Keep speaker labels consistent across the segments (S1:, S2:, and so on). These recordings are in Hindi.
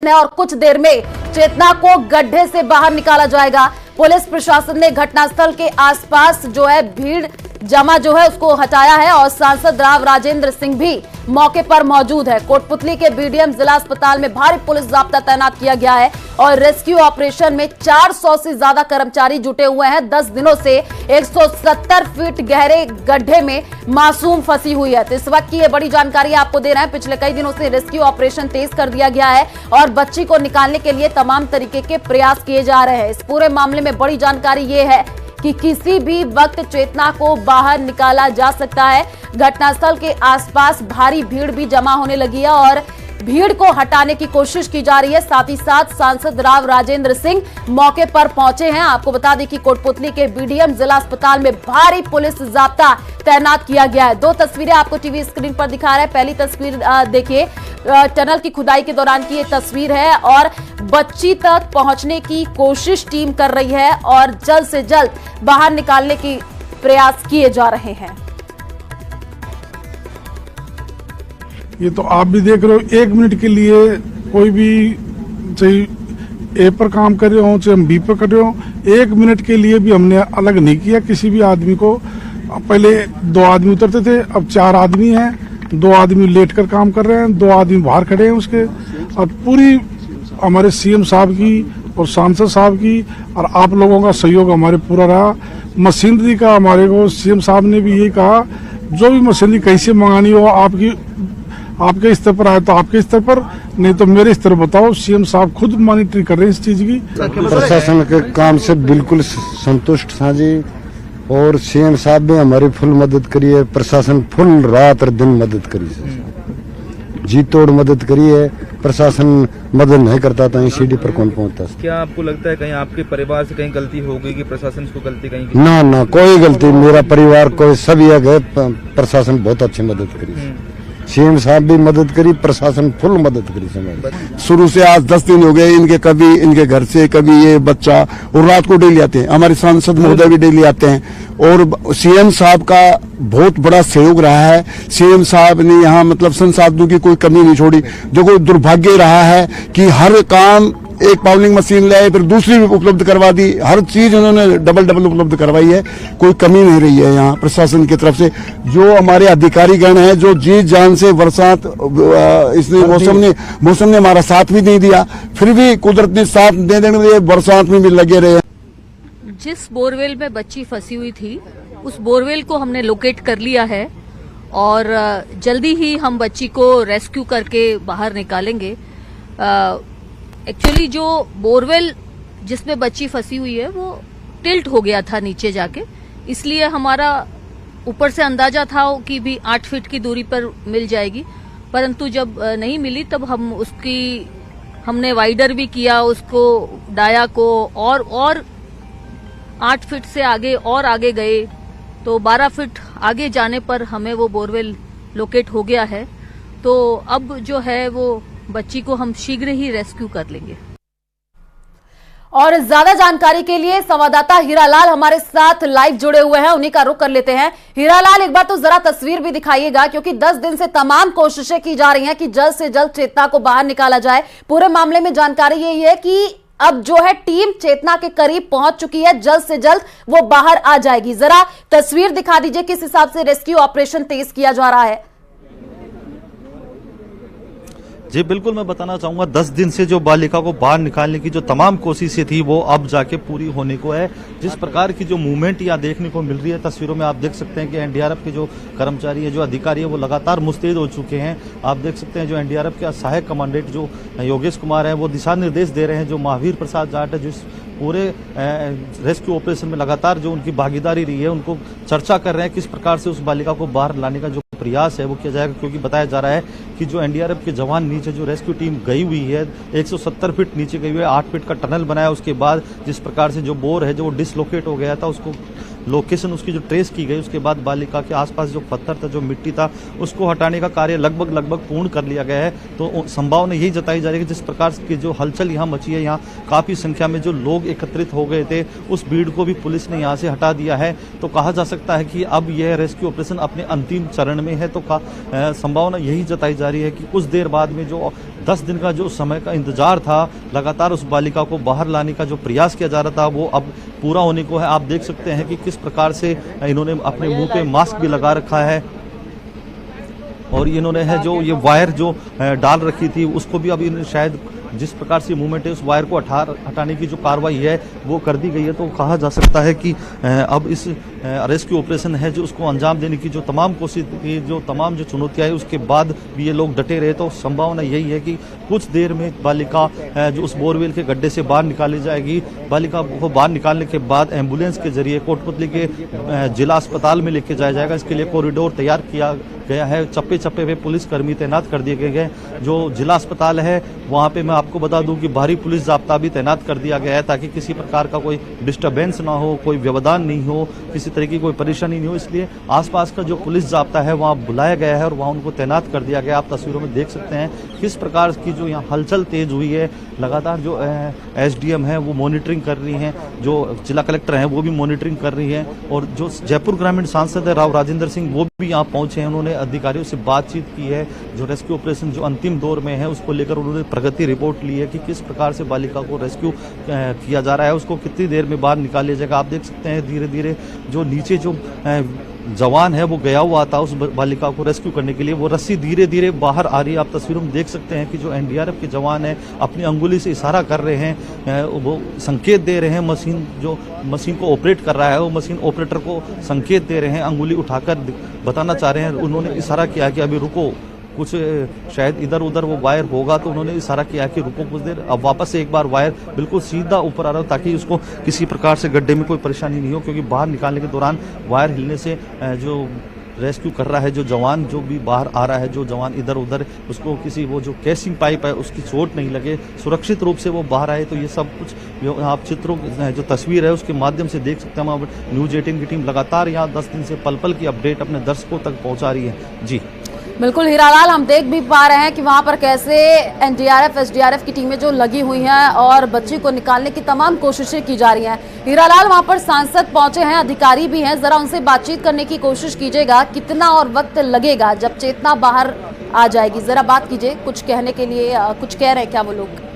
S1: और कुछ देर में चेतना को गड्ढे से बाहर निकाला जाएगा। पुलिस प्रशासन ने घटनास्थल के आसपास जो है भीड़ जमा जो है उसको हटाया है और सांसद राव राजेंद्र सिंह भी मौके पर मौजूद है। कोटपुतली के बीडीएम जिला अस्पताल में भारी पुलिस जाब्ता तैनात किया गया है और रेस्क्यू ऑपरेशन में 400 से ज्यादा कर्मचारी जुटे हुए हैं। 10 दिनों से 170 फीट गहरे गड्ढे में मासूम फंसी हुई है। तो इस वक्त की ये बड़ी जानकारी आपको दे रहे हैं। पिछले कई दिनों से रेस्क्यू ऑपरेशन तेज कर दिया गया है और बच्ची को निकालने के लिए तमाम तरीके के प्रयास किए जा रहे हैं। इस पूरे मामले में बड़ी जानकारी ये है कि किसी भी वक्त चेतना को बाहर निकाला जा सकता है। घटनास्थल के आसपास भारी भीड़ भी जमा होने लगी है और भीड़ को हटाने की कोशिश की जा रही है। साथ ही साथ सांसद राव राजेंद्र सिंह मौके पर पहुंचे हैं। आपको बता दें कि कोटपुतली के बीडीएम जिला अस्पताल में भारी पुलिस जाब्ता तैनात किया गया है। 2 तस्वीरें आपको टीवी स्क्रीन पर दिखा रहे हैं। पहली तस्वीर देखिए, टनल की खुदाई के दौरान की ये तस्वीर है और बच्ची तक पहुंचने की कोशिश टीम कर रही है और जल्द से जल्द बाहर निकालने की प्रयास किए जा रहे हैं।
S2: ये तो आप भी देख रहे हो, 1 मिनट के लिए कोई भी चाहे ए पर काम कर रहे हो चाहे हम बी पर कर रहे हो, 1 मिनट के लिए भी हमने अलग नहीं किया किसी भी आदमी को। पहले 2 आदमी उतरते थे, अब 4 आदमी हैं। 2 आदमी लेट कर काम कर रहे हैं, 2 आदमी बाहर खड़े हैं उसके। और पूरी हमारे सीएम साहब की और सांसद साहब की और आप लोगों का सहयोग हमारे पूरा रहा। मशीनरी का हमारे को सीएम साहब ने भी यही कहा, जो भी मशीनरी कैसे मंगानी हो आपके स्तर पर आए तो आपके स्तर पर, नहीं तो मेरे स्तर बताओ। सीएम साहब खुद मॉनिटरिंग कर रहे हैं इस चीज की।
S3: प्रशासन के काम से बिल्कुल संतुष्ट था जी और सीएम साहब ने हमारी फुल मदद करी है। प्रशासन फुल रात और दिन मदद करी है, जी तोड़ मदद करी है। प्रशासन मदद नहीं करता था सीडी पर कौन पहुंचता।
S4: क्या आपको लगता है कहीं आपके परिवार से कहीं गलती हो गई कि प्रशासन को गलती कहीं की?
S3: ना कोई गलती, मेरा परिवार कोई सब ये गए। प्रशासन बहुत अच्छी मदद करी, सीएम साहब भी मदद करी, प्रशासन फुल मदद करी समाज।
S5: शुरू से आज 10 दिन हो गए, कभी इनके घर से कभी ये बच्चा, और रात को डेली आते हैं। हमारे सांसद महोदय भी डेली आते हैं और सीएम साहब का बहुत बड़ा सहयोग रहा है। सीएम साहब ने यहाँ मतलब संसाधनों की कोई कमी नहीं छोड़ी। जो कोई दुर्भाग्य रहा है कि हर काम, एक पावलिंग मशीन लाए फिर दूसरी भी उपलब्ध करवा दी, हर चीज उन्होंने डबल उपलब्ध करवाई है। कोई कमी नहीं रही है यहाँ प्रशासन की तरफ से। जो हमारे अधिकारीगण हैं जो जी जान से बरसात, इसने मौसम ने हमारा साथ भी नहीं दिया, फिर भी कुदरत ने साथ दे देने के लिए बरसात में भी लगे रहे।
S6: जिस बोरवेल में बच्ची फंसी हुई थी उस बोरवेल को हमने लोकेट कर लिया है और जल्दी ही हम बच्ची को रेस्क्यू करके बाहर निकालेंगे। एक्चुअली जो बोरवेल जिसमें बच्ची फंसी हुई है वो टिल्ट हो गया था नीचे जाके, इसलिए हमारा ऊपर से अंदाजा था कि भी 8 फीट की दूरी पर मिल जाएगी, परंतु जब नहीं मिली तब हमने वाइडर भी किया उसको, डाया को, और 8 फीट से आगे गए तो 12 फीट आगे जाने पर हमें वो बोरवेल लोकेट हो गया है। तो अब जो है वो बच्ची को हम शीघ्र ही रेस्क्यू कर लेंगे।
S1: और ज्यादा जानकारी के लिए संवाददाता हीरालाल हमारे साथ लाइव जुड़े हुए हैं, उन्हीं का रुख कर लेते हैं। हीरालाल, एक बार तो जरा तस्वीर भी दिखाइएगा, क्योंकि 10 दिन से तमाम कोशिशें की जा रही हैं कि जल्द से जल्द चेतना को बाहर निकाला जाए। पूरे मामले में जानकारी यही है कि अब जो है टीम चेतना के करीब पहुंच चुकी है, जल्द से जल्द वो बाहर आ जाएगी। जरा तस्वीर दिखा दीजिए, किस हिसाब से रेस्क्यू ऑपरेशन तेज किया जा रहा है।
S7: जी बिल्कुल, मैं बताना चाहूंगा 10 दिन से जो बालिका को बाहर निकालने की जो तमाम कोशिशें थी वो अब जाके पूरी होने को है। जिस प्रकार की जो मूवमेंट यहाँ देखने को मिल रही है, तस्वीरों में आप देख सकते हैं कि एनडीआरएफ के जो कर्मचारी है, जो अधिकारी है, वो लगातार मुस्तैद हो चुके हैं। आप देख सकते हैं जो एनडीआरएफ के सहायक कमांडेंट जो योगेश कुमार है वो दिशा निर्देश दे रहे हैं। जो महावीर प्रसाद जाट है, जिस पूरे रेस्क्यू ऑपरेशन में लगातार जो उनकी भागीदारी रही है, उनको चर्चा कर रहे हैं किस प्रकार से उस बालिका को बाहर लाने का जो प्रयास है वो किया जाएगा। क्योंकि बताया जा रहा है कि जो एनडीआरएफ के जवान नीचे जो रेस्क्यू टीम गई हुई है, 170 फीट नीचे गई हुई है, 8 फीट का टनल बनाया। उसके बाद जिस प्रकार से जो बोर है जो वो डिसलोकेट हो गया था, उसको लोकेशन उसकी जो ट्रेस की गई, उसके बाद बालिका के आसपास जो पत्थर था, जो मिट्टी था, उसको हटाने का कार्य लगभग पूर्ण कर लिया गया है। तो संभावना यही जताई जा रही है कि जिस प्रकार की जो हलचल यहाँ मची है, यहाँ काफी संख्या में जो लोग एकत्रित हो गए थे, उस भीड़ को भी पुलिस ने यहाँ से हटा दिया है। तो कहा जा सकता है कि अब यह रेस्क्यू ऑपरेशन अपने अंतिम चरण में है। तो संभावना यही जताई जा रही है कि कुछ देर बाद में जो 10 दिन का जो समय का इंतजार था, लगातार उस बालिका को बाहर लाने का जो प्रयास किया जा रहा था वो अब पूरा होने को है। आप देख सकते हैं कि किस प्रकार से इन्होंने अपने मुंह पे मास्क भी लगा रखा है और इन्होंने है जो ये वायर जो डाल रखी थी उसको भी अब इन्होंने शायद जिस प्रकार से मूवमेंट है उस वायर को हटाने की जो कार्रवाई है वो कर दी गई है। तो कहा जा सकता है कि अब इस रेस्क्यू ऑपरेशन है जो उसको अंजाम देने की जो तमाम कोशिश की, जो तमाम जो चुनौतियां है उसके बाद भी ये लोग डटे रहे। तो संभावना यही है कि कुछ देर में बालिका जो उस बोरवेल के गड्ढे से बाहर निकाली जाएगी। बालिका को बाहर निकालने के बाद एम्बुलेंस के जरिए कोटपुतली के जिला अस्पताल में लेके जाया जाएगा। इसके लिए कॉरिडोर तैयार किया गया है, चप्पे चप्पे पे पुलिस कर्मी तैनात कर दिए गए हैं। जो जिला अस्पताल है वहाँ पे मैं आपको बता दूं कि भारी पुलिस जाब्ता भी तैनात कर दिया गया है ताकि किसी प्रकार का कोई डिस्टर्बेंस ना हो, कोई व्यवधान नहीं हो, किसी तरह की कोई परेशानी नहीं हो। इसलिए आसपास का जो पुलिस जाब्ता है वहाँ बुलाया गया है और वहाँ उनको तैनात कर दिया गया। आप तस्वीरों में देख सकते हैं किस प्रकार की जो यहाँ हलचल तेज हुई है। लगातार जो SDM है वो मॉनिटरिंग कर रही हैं, जो जिला कलेक्टर हैं वो भी मॉनिटरिंग कर रही हैं और जो जयपुर ग्रामीण सांसद है राव राजेंद्र सिंह वो भी यहाँ पहुंचे हैं। उन्होंने अधिकारियों से बातचीत की है। जो रेस्क्यू ऑपरेशन जो अंतिम दौर में है उसको लेकर उन्होंने प्रगति रिपोर्ट ली है कि किस प्रकार से बालिका को रेस्क्यू किया जा रहा है, उसको कितनी देर में बाहर निकाल लिया जाएगा। आप देख सकते हैं धीरे धीरे जो नीचे जो जवान है वो गया हुआ था उस बालिका को रेस्क्यू करने के लिए, वो रस्सी धीरे धीरे बाहर आ रही है। आप तस्वीरों में देख सकते हैं कि जो NDRF के जवान है अपनी अंगुली से इशारा कर रहे हैं, वो संकेत दे रहे हैं। मशीन को ऑपरेट कर रहा है वो मशीन ऑपरेटर को संकेत दे रहे हैं, अंगुली उठाकर बताना चाह रहे हैं। उन्होंने इशारा किया कि अभी रुको, कुछ शायद इधर उधर वो वायर होगा तो उन्होंने इशारा किया कि रुको कुछ देर। अब वापस से एक बार वायर बिल्कुल सीधा ऊपर आ रहा हो ताकि उसको किसी प्रकार से गड्ढे में कोई परेशानी नहीं हो, क्योंकि बाहर निकालने के दौरान वायर हिलने से जो रेस्क्यू कर रहा है जो जवान जो भी बाहर आ रहा है, जो जवान इधर उधर उसको किसी वो जो कैसिंग पाइप है उसकी चोट नहीं लगे, सुरक्षित रूप से वो बाहर आए। तो ये सब कुछ आप चित्रों जो तस्वीर है उसके माध्यम से देख सकते हैं। हम न्यूज 18 की टीम लगातार यहाँ 10 दिन से पल पल की अपडेट अपने दर्शकों तक पहुँचा रही है। जी
S1: बिल्कुल हीरालाल, हम देख भी पा रहे हैं कि वहां पर कैसे NDRF SDRF की टीमें जो लगी हुई हैं और बच्ची को निकालने की तमाम कोशिशें की जा रही हैं। हीरालाल, वहां पर सांसद पहुंचे हैं, अधिकारी भी हैं, जरा उनसे बातचीत करने की कोशिश कीजिएगा। कितना और वक्त लगेगा जब चेतना बाहर आ जाएगी, जरा बात कीजिए। कुछ कहने के लिए कुछ कह रहे हैं क्या वो लोग?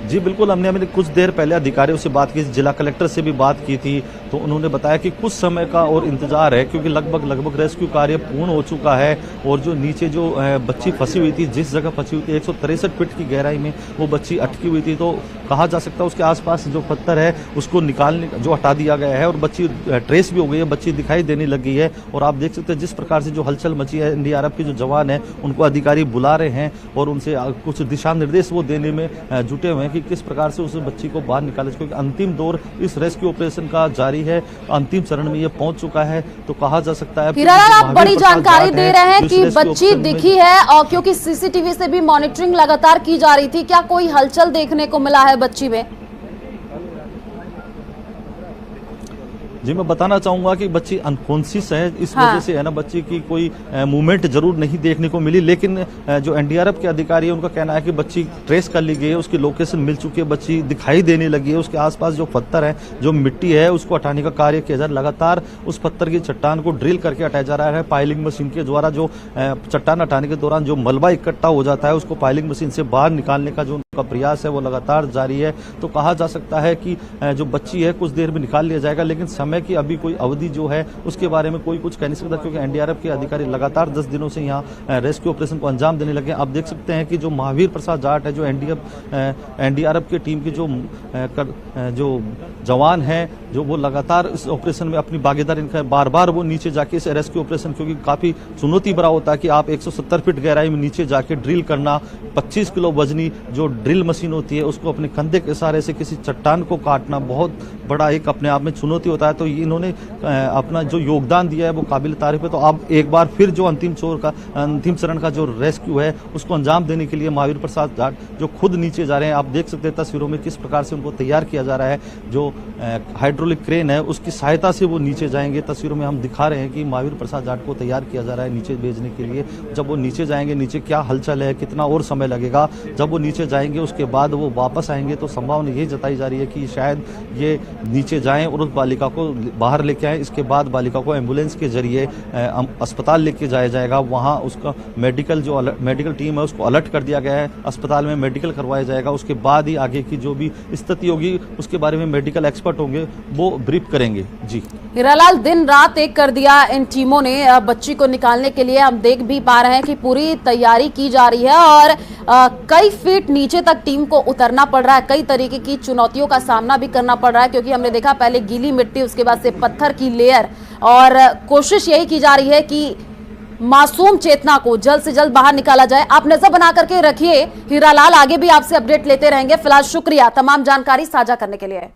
S7: जी बिल्कुल, हमने कुछ देर पहले अधिकारियों से बात की, जिला कलेक्टर से भी बात की थी, तो उन्होंने बताया कि कुछ समय का और इंतजार है क्योंकि लगभग रेस्क्यू कार्य पूर्ण हो चुका है। और जो नीचे जो बच्ची फंसी हुई थी, जिस जगह फंसी हुई थी 163 फीट की गहराई में वो बच्ची अटकी हुई थी, तो कहा जा सकता है उसके आसपास जो पत्थर है उसको निकालने जो हटा दिया गया है और बच्ची ट्रेस भी हो गई है, बच्ची दिखाई देने लगी है। और आप देख सकते हैं जिस प्रकार से जो हलचल मची है, NDRF के जो जवान है उनको अधिकारी बुला रहे हैं और उनसे कुछ दिशा निर्देश वो देने में जुटे हुए हैं कि किस प्रकार से उस बच्ची को बाहर निकाले, क्योंकि अंतिम दौर इस रेस्क्यू ऑपरेशन का जारी है, अंतिम चरण में ये पहुंच चुका है। तो कहा जा सकता है
S1: हीरालाल, आप बड़ी जानकारी दे रहे हैं कि बच्ची दिखी है और क्योंकि CCTV से भी मॉनिटरिंग लगातार की जा रही थी, क्या कोई हलचल देखने को मिला है बच्ची में?
S7: जी मैं बताना चाहूंगा कि बच्ची अनकॉन्शियस है, इस वजह से है ना बच्ची की कोई मूवमेंट जरूर नहीं देखने को मिली। लेकिन जो NDRF के अधिकारी है उनका कहना है कि बच्ची ट्रेस कर ली गई है, उसकी लोकेशन मिल चुकी है, बच्ची दिखाई देने लगी है। उसके आसपास जो पत्थर है, जो मिट्टी है, उसको हटाने का कार्य किया जा रहा है। लगातार उस पत्थर की चट्टान को ड्रिल करके हटाया जा रहा है। पाइलिंग मशीन के द्वारा जो चट्टान हटाने के दौरान जो मलबा इकट्ठा हो जाता है उसको पाइलिंग मशीन से बाहर निकालने का जो उनका प्रयास है वो लगातार जारी है। तो कहा जा सकता है कि जो बच्ची है कुछ देर में निकाल लिया जाएगा, लेकिन समय की अभी कोई अवधि जो है उसके बारे में कोई कुछ कह नहीं सकता, क्योंकि NDRF के अधिकारी लगातार 10 दिनों से यहाँ रेस्क्यू ऑपरेशन को अंजाम देने लगे। आप देख सकते हैं कि जो महावीर प्रसाद जाट है, जो NDRF की टीम के जो जवान हैं, जो वो लगातार इस ऑपरेशन में अपनी भागीदारी इनका बार बार वो नीचे जाके इस रेस्क्यू ऑपरेशन, क्योंकि काफी चुनौती भरा होता है कि आप 170 फीट गहराई में नीचे जाके ड्रिल करना, 25 किलो वजनी जो ड्रिल मशीन होती है उसको अपने कंधे के सहारे से किसी चट्टान को काटना बहुत बड़ा एक अपने आप में चुनौती होता है। तो इन्होंने अपना जो योगदान दिया है वो काबिल तारीफ है। तो अब एक बार फिर जो अंतिम चरण का जो रेस्क्यू है उसको अंजाम देने के लिए महावीर प्रसाद जाट जो खुद नीचे जा रहे हैं। आप देख सकते हैं तस्वीरों में किस प्रकार से उनको तैयार किया जा रहा है। जो हाइड्रोलिक क्रेन है उसकी सहायता से वो नीचे जाएंगे। तस्वीरों में हम दिखा रहे हैं कि महावीर प्रसाद जाट को तैयार किया जा रहा है नीचे भेजने के लिए। जब वो नीचे जाएंगे, नीचे क्या हलचल है, कितना और समय लगेगा, जब वो नीचे जाएंगे उसके बाद वो वापस आएंगे, तो संभावना यही जताई जा रही है कि शायद ये नीचे जाएं और उस बालिका को बाहर लेके आए। इसके बाद बालिका को एम्बुलेंस के जरिए अस्पताल लेके जाया जाएगा। वहाँ उसका मेडिकल टीम है उसको अलर्ट कर दिया गया है। अस्पताल में मेडिकल करवाया जाएगा। उसके बाद ही आगे की जो भी स्थिति होगी उसके बारे में मेडिकल एक्सपर्ट होंगे वो ब्रीफ करेंगे। जी
S1: हीरालाल, दिन रात एक कर दिया इन टीमों ने बच्ची को निकालने के लिए। हम देख भी पा रहे हैं कि पूरी तैयारी की जा रही है और कई फीट नीचे तक टीम को उतरना पड़ रहा है। कई तरीके की चुनौतियों का सामना भी करना पड़ रहा है, क्योंकि हमने देखा पहले गीली मिट्टी, उसके बाद से पत्थर की लेयर, और कोशिश यही की जा रही है कि मासूम चेतना को जल्द से जल्द बाहर निकाला जाए। आप नजर बना करके रखिए हीरालाल, आगे भी आपसे अपडेट लेते रहेंगे। फिलहाल शुक्रिया तमाम जानकारी साझा करने के लिए।